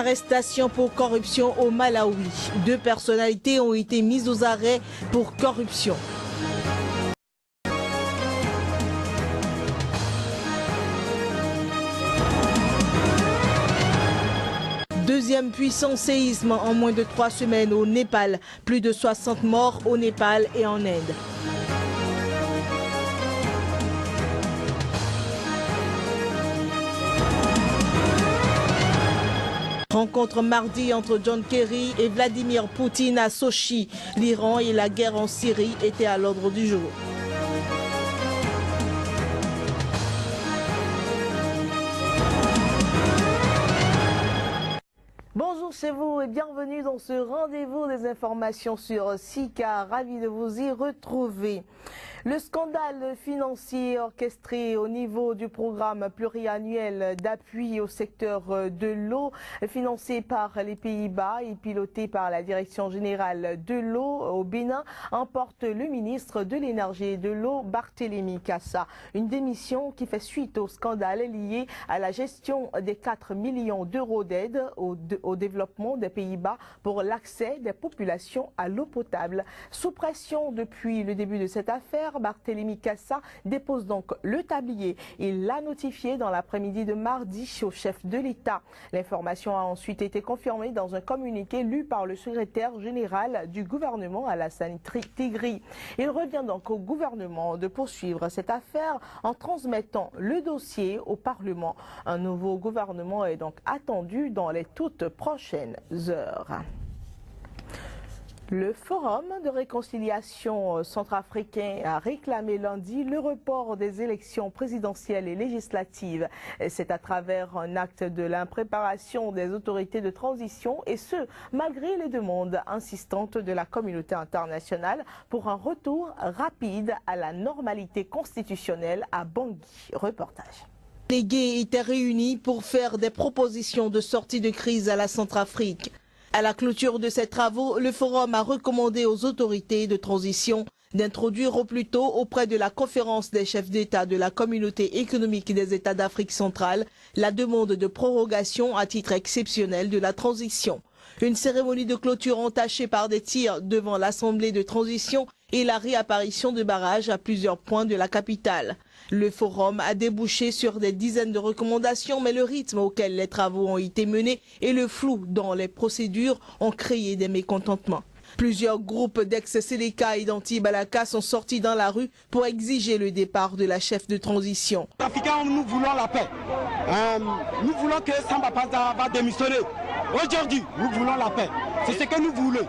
Arrestation pour corruption au Malawi. 2 personnalités ont été mises aux arrêts pour corruption. Deuxième puissant séisme en moins de 3 semaines au Népal. Plus de 60 morts au Népal et en Inde. Rencontre mardi entre John Kerry et Vladimir Poutine à Sochi. L'Iran et la guerre en Syrie étaient à l'ordre du jour. Bonjour chez vous et bienvenue dans ce rendez-vous des informations sur SICA. Ravi de vous y retrouver. Le scandale financier orchestré au niveau du programme pluriannuel d'appui au secteur de l'eau, financé par les Pays-Bas et piloté par la Direction générale de l'eau au Bénin, emporte le ministre de l'Énergie et de l'eau, Barthélémy Cassa. Une démission qui fait suite au scandale lié à la gestion des 4 millions d'euros d'aide au développement des Pays-Bas pour l'accès des populations à l'eau potable. Sous pression depuis le début de cette affaire, Barthélémy Cassa dépose donc le tablier. Il l'a notifié dans l'après-midi de mardi au chef de l'État. L'information a ensuite été confirmée dans un communiqué lu par le secrétaire général du gouvernement, Alassane Tigri. Il revient donc au gouvernement de poursuivre cette affaire en transmettant le dossier au Parlement. Un nouveau gouvernement est donc attendu dans les toutes prochaines heures. Le Forum de réconciliation centrafricain a réclamé lundi le report des élections présidentielles et législatives. C'est à travers un acte de l'impréparation des autorités de transition et ce, malgré les demandes insistantes de la communauté internationale pour un retour rapide à la normalité constitutionnelle à Bangui. Reportage. Les délégués étaient réunis pour faire des propositions de sortie de crise à la Centrafrique. À la clôture de ces travaux, le Forum a recommandé aux autorités de transition d'introduire au plus tôt auprès de la conférence des chefs d'État de la communauté économique des États d'Afrique centrale la demande de prorogation à titre exceptionnel de la transition. Une cérémonie de clôture entachée par des tirs devant l'Assemblée de transition et la réapparition de barrages à plusieurs points de la capitale. Le forum a débouché sur des dizaines de recommandations, mais le rythme auquel les travaux ont été menés et le flou dans les procédures ont créé des mécontentements. Plusieurs groupes d'ex-Séléka et d'anti-Balaka sont sortis dans la rue pour exiger le départ de la chef de transition. Les Africains, nous voulons la paix. Nous voulons que Samba Panza va démissionner. Aujourd'hui, nous voulons la paix. C'est ce que nous voulons.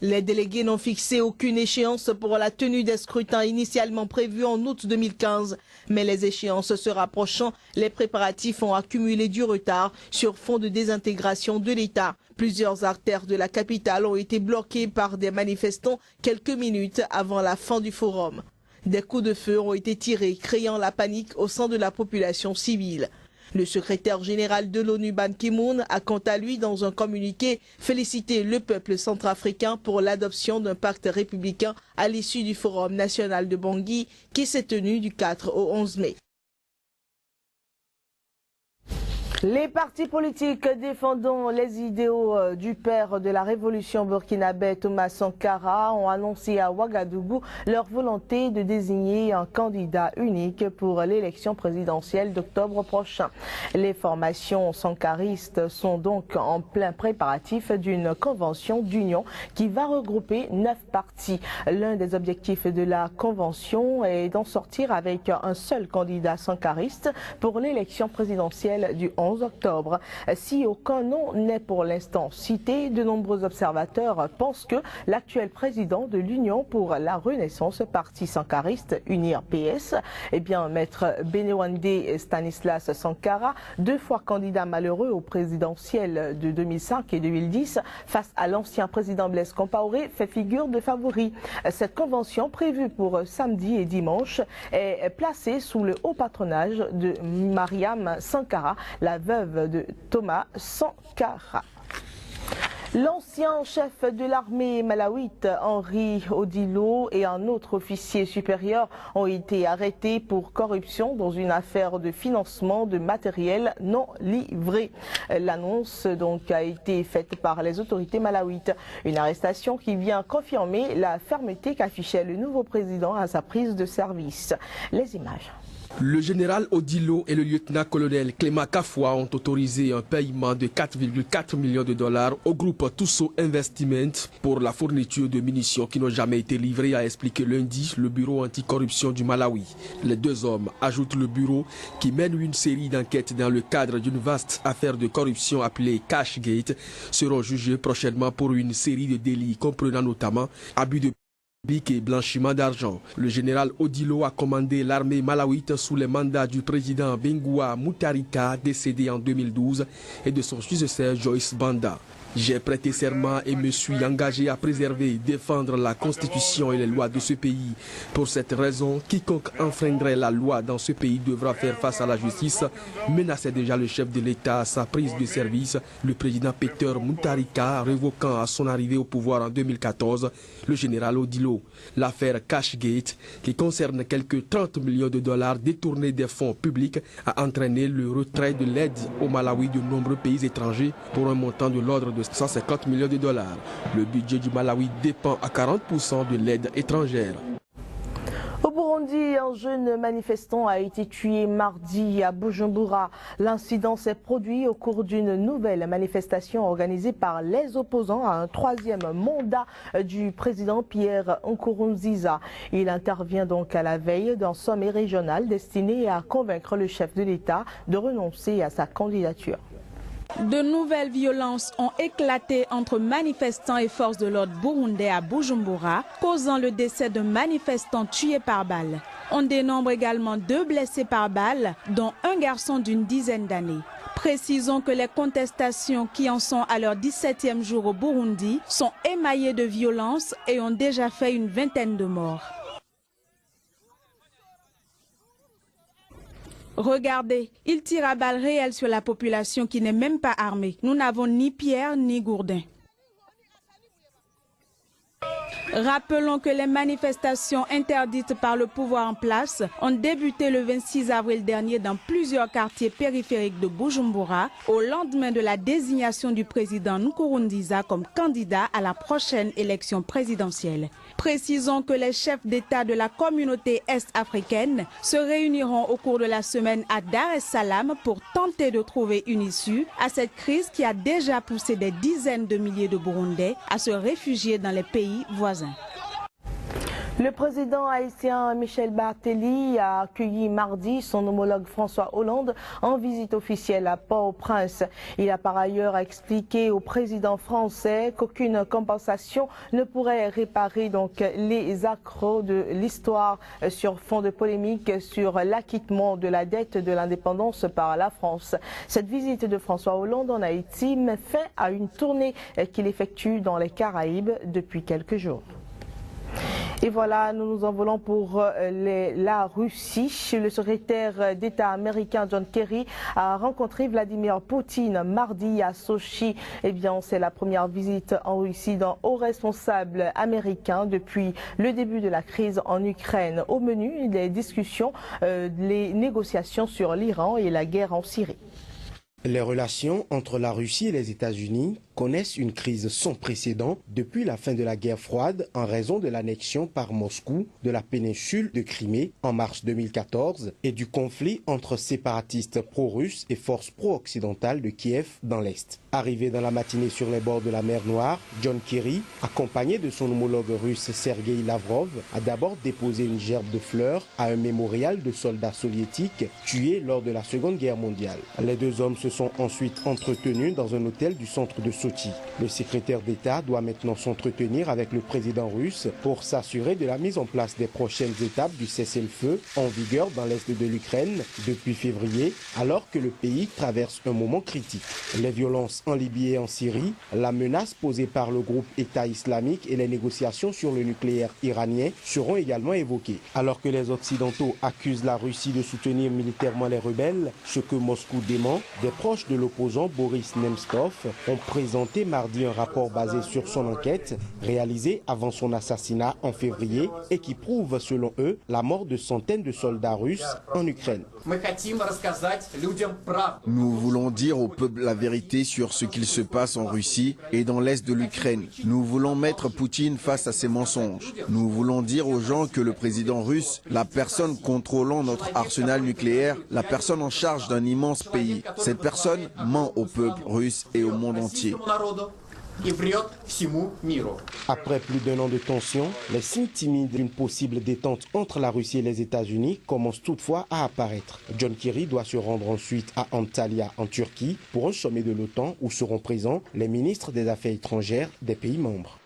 Les délégués n'ont fixé aucune échéance pour la tenue des scrutins initialement prévus en août 2015. Mais les échéances se rapprochant, les préparatifs ont accumulé du retard sur fond de désintégration de l'État. Plusieurs artères de la capitale ont été bloquées par des manifestants quelques minutes avant la fin du forum. Des coups de feu ont été tirés, créant la panique au sein de la population civile. Le secrétaire général de l'ONU Ban Ki-moon a quant à lui, dans un communiqué, félicité le peuple centrafricain pour l'adoption d'un pacte républicain à l'issue du Forum national de Bangui qui s'est tenu du 4 au 11 mai. Les partis politiques défendant les idéaux du père de la révolution burkinabé Thomas Sankara ont annoncé à Ouagadougou leur volonté de désigner un candidat unique pour l'élection présidentielle d'octobre prochain. Les formations sankaristes sont donc en plein préparatif d'une convention d'union qui va regrouper 9 partis. L'un des objectifs de la convention est d'en sortir avec un seul candidat sankariste pour l'élection présidentielle du 11 octobre. Si aucun nom n'est pour l'instant cité, de nombreux observateurs pensent que l'actuel président de l'Union pour la Renaissance, parti sankariste, UNIR PS, maître Benewande Stanislas Sankara, 2 fois candidat malheureux au présidentiel de 2005 et 2010, face à l'ancien président Blaise Compaoré, fait figure de favori. Cette convention, prévue pour samedi et dimanche, est placée sous le haut patronage de Mariam Sankara, la veuve de Thomas Sankara. L'ancien chef de l'armée malawite, Henri Odilo, et un autre officier supérieur ont été arrêtés pour corruption dans une affaire de financement de matériel non livré. L'annonce donc a été faite par les autorités malawites. Une arrestation qui vient confirmer la fermeté qu'affichait le nouveau président à sa prise de service. Les images. Le général Odilo et le lieutenant-colonel Clément Kafwa ont autorisé un paiement de 4,4 millions de dollars au groupe Tusso Investment pour la fourniture de munitions qui n'ont jamais été livrées, a expliqué lundi le bureau anticorruption du Malawi. Les deux hommes, ajoute le bureau, qui mène une série d'enquêtes dans le cadre d'une vaste affaire de corruption appelée Cashgate, seront jugés prochainement pour une série de délits comprenant notamment abus de et blanchiment d'argent. Le général Odilo a commandé l'armée malawite sous les mandats du président Bingu Mutharika, décédé en 2012, et de son successeur Joyce Banda. J'ai prêté serment et me suis engagé à préserver et défendre la constitution et les lois de ce pays. Pour cette raison, quiconque enfreindrait la loi dans ce pays devra faire face à la justice, menaçait déjà le chef de l'État à sa prise de service, le président Peter Mutharika, révoquant à son arrivée au pouvoir en 2014 le général Odilo. L'affaire Cashgate, qui concerne quelques 30 millions de dollars détournés des fonds publics, a entraîné le retrait de l'aide au Malawi de nombreux pays étrangers pour un montant de l'ordre de 150 millions de dollars. Le budget du Malawi dépend à 40% de l'aide étrangère. Au Burundi, un jeune manifestant a été tué mardi à Bujumbura. L'incident s'est produit au cours d'une nouvelle manifestation organisée par les opposants à un troisième mandat du président Pierre Nkurunziza. Il intervient donc à la veille d'un sommet régional destiné à convaincre le chef de l'État de renoncer à sa candidature. De nouvelles violences ont éclaté entre manifestants et forces de l'ordre burundais à Bujumbura, causant le décès d'un manifestant tué par balle. On dénombre également 2 blessés par balle, dont un garçon d'une dizaine d'années. Précisons que les contestations qui en sont à leur 17e jour au Burundi sont émaillées de violence et ont déjà fait une vingtaine de morts. Regardez, il tire à balles réelles sur la population qui n'est même pas armée. Nous n'avons ni pierre ni gourdin. Rappelons que les manifestations interdites par le pouvoir en place ont débuté le 26 avril dernier dans plusieurs quartiers périphériques de Bujumbura au lendemain de la désignation du président Nkurunziza comme candidat à la prochaine élection présidentielle. Précisons que les chefs d'État de la communauté est-africaine se réuniront au cours de la semaine à Dar es Salaam pour tenter de trouver une issue à cette crise qui a déjà poussé des dizaines de milliers de Burundais à se réfugier dans les pays voisins. Le président haïtien Michel Barthélémy a accueilli mardi son homologue François Hollande en visite officielle à Port-au-Prince. Il a par ailleurs expliqué au président français qu'aucune compensation ne pourrait réparer donc les accrocs de l'histoire sur fond de polémique sur l'acquittement de la dette de l'indépendance par la France. Cette visite de François Hollande en Haïti met fin à une tournée qu'il effectue dans les Caraïbes depuis quelques jours. Et voilà, nous nous envolons pour la Russie. Le secrétaire d'État américain John Kerry a rencontré Vladimir Poutine mardi à Sochi. Eh bien, c'est la première visite en Russie d'un haut responsable américain depuis le début de la crise en Ukraine. Au menu, les discussions, les négociations sur l'Iran et la guerre en Syrie. Les relations entre la Russie et les États-Unis connaissent une crise sans précédent depuis la fin de la guerre froide en raison de l'annexion par Moscou de la péninsule de Crimée en mars 2014 et du conflit entre séparatistes pro-russes et forces pro-occidentales de Kiev dans l'Est. Arrivé dans la matinée sur les bords de la mer Noire, John Kerry, accompagné de son homologue russe Sergei Lavrov, a d'abord déposé une gerbe de fleurs à un mémorial de soldats soviétiques tués lors de la Seconde Guerre mondiale. Les deux hommes se sont ensuite entretenus dans un hôtel du centre de Sochi. Le secrétaire d'État doit maintenant s'entretenir avec le président russe pour s'assurer de la mise en place des prochaines étapes du cessez-le-feu en vigueur dans l'est de l'Ukraine depuis février, alors que le pays traverse un moment critique. Les violences en Libye et en Syrie, la menace posée par le groupe État islamique et les négociations sur le nucléaire iranien seront également évoquées. Alors que les Occidentaux accusent la Russie de soutenir militairement les rebelles, ce que Moscou dément, des proches de l'opposant Boris Nemtsov ont présenté présenté mardi un rapport basé sur son enquête, réalisée avant son assassinat en février et qui prouve, selon eux, la mort de centaines de soldats russes en Ukraine. Nous voulons dire au peuple la vérité sur ce qu'il se passe en Russie et dans l'est de l'Ukraine. Nous voulons mettre Poutine face à ses mensonges. Nous voulons dire aux gens que le président russe, la personne contrôlant notre arsenal nucléaire, la personne en charge d'un immense pays, cette personne ment au peuple russe et au monde entier. Après plus d'1 an de tension, les signes timides d'une possible détente entre la Russie et les États-Unis commencent toutefois à apparaître. John Kerry doit se rendre ensuite à Antalya en Turquie pour un sommet de l'OTAN où seront présents les ministres des Affaires étrangères des pays membres.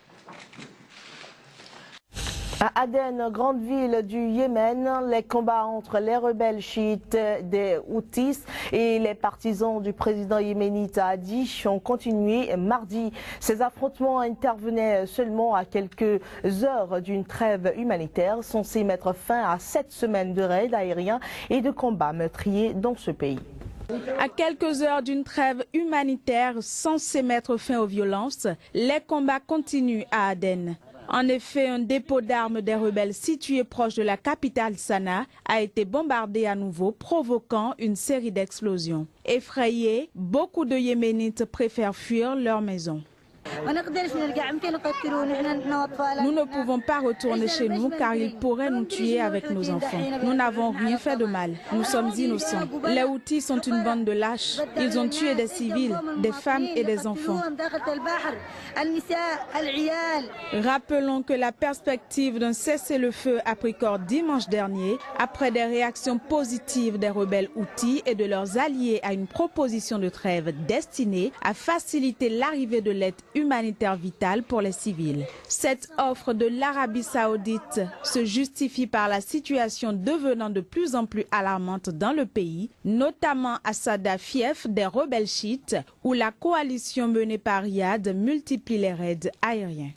À Aden, grande ville du Yémen, les combats entre les rebelles chiites des Houthis et les partisans du président yéménite Hadi ont continué mardi. Ces affrontements intervenaient seulement à quelques heures d'une trêve humanitaire censée mettre fin à 7 semaines de raids aériens et de combats meurtriers dans ce pays. À quelques heures d'une trêve humanitaire censée mettre fin aux violences, les combats continuent à Aden. En effet, un dépôt d'armes des rebelles situé proche de la capitale Sanaa a été bombardé à nouveau, provoquant une série d'explosions. Effrayés, beaucoup de Yéménites préfèrent fuir leur maison. Nous ne pouvons pas retourner chez nous car ils pourraient nous tuer avec nos enfants. Nous n'avons rien fait de mal. Nous sommes innocents. Les Houthis sont une bande de lâches. Ils ont tué des civils, des femmes et des enfants. Rappelons que la perspective d'un cessez-le-feu a pris corps dimanche dernier après des réactions positives des rebelles Houthis et de leurs alliés à une proposition de trêve destinée à faciliter l'arrivée de l'aide humanitaire vitale pour les civils. Cette offre de l'Arabie saoudite se justifie par la situation devenant de plus en plus alarmante dans le pays, notamment à Sada, fief des rebelles chiites, où la coalition menée par Riyad multiplie les raids aériens.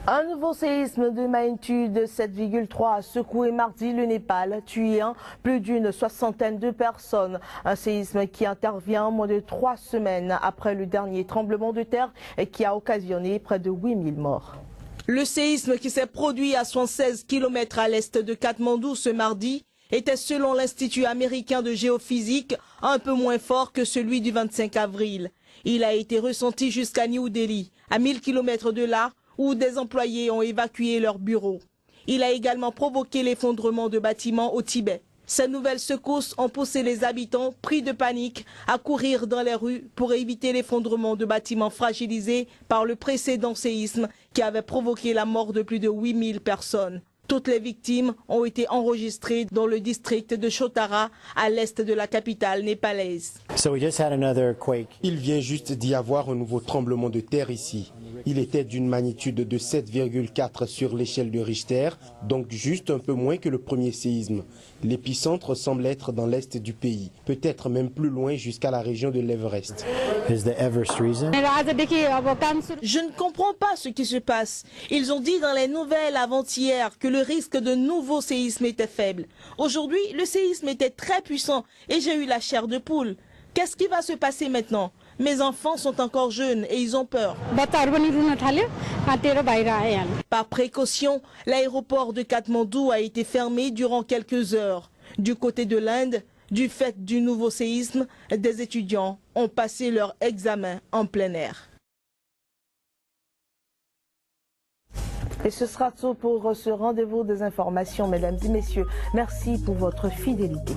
Un nouveau séisme de magnitude 7,3 a secoué mardi le Népal, tuant plus d'une soixantaine de personnes. Un séisme qui intervient moins de 3 semaines après le dernier tremblement de terre et qui a occasionné près de 8000 morts. Le séisme qui s'est produit à 116 km à l'est de Katmandou ce mardi était, selon l'Institut américain de géophysique, un peu moins fort que celui du 25 avril. Il a été ressenti jusqu'à New Delhi, à 1000 km de là, où des employés ont évacué leurs bureaux. Il a également provoqué l'effondrement de bâtiments au Tibet. Ces nouvelles secousses ont poussé les habitants, pris de panique, à courir dans les rues pour éviter l'effondrement de bâtiments fragilisés par le précédent séisme qui avait provoqué la mort de plus de 8000 personnes. Toutes les victimes ont été enregistrées dans le district de Chotara, à l'est de la capitale népalaise. Il vient juste d'y avoir un nouveau tremblement de terre ici. Il était d'une magnitude de 7,4 sur l'échelle de Richter, donc juste un peu moins que le premier séisme. L'épicentre semble être dans l'est du pays, peut-être même plus loin jusqu'à la région de l'Everest. Je ne comprends pas ce qui se passe. Ils ont dit dans les nouvelles avant-hier que le risque de nouveau séisme était faible. Aujourd'hui, le séisme était très puissant et j'ai eu la chair de poule. Qu'est-ce qui va se passer maintenant? Mes enfants sont encore jeunes et ils ont peur. Par précaution, l'aéroport de Katmandou a été fermé durant quelques heures. Du côté de l'Inde, du fait du nouveau séisme, des étudiants ont passé leur examen en plein air. Et ce sera tout pour ce rendez-vous des informations, mesdames et messieurs. Merci pour votre fidélité.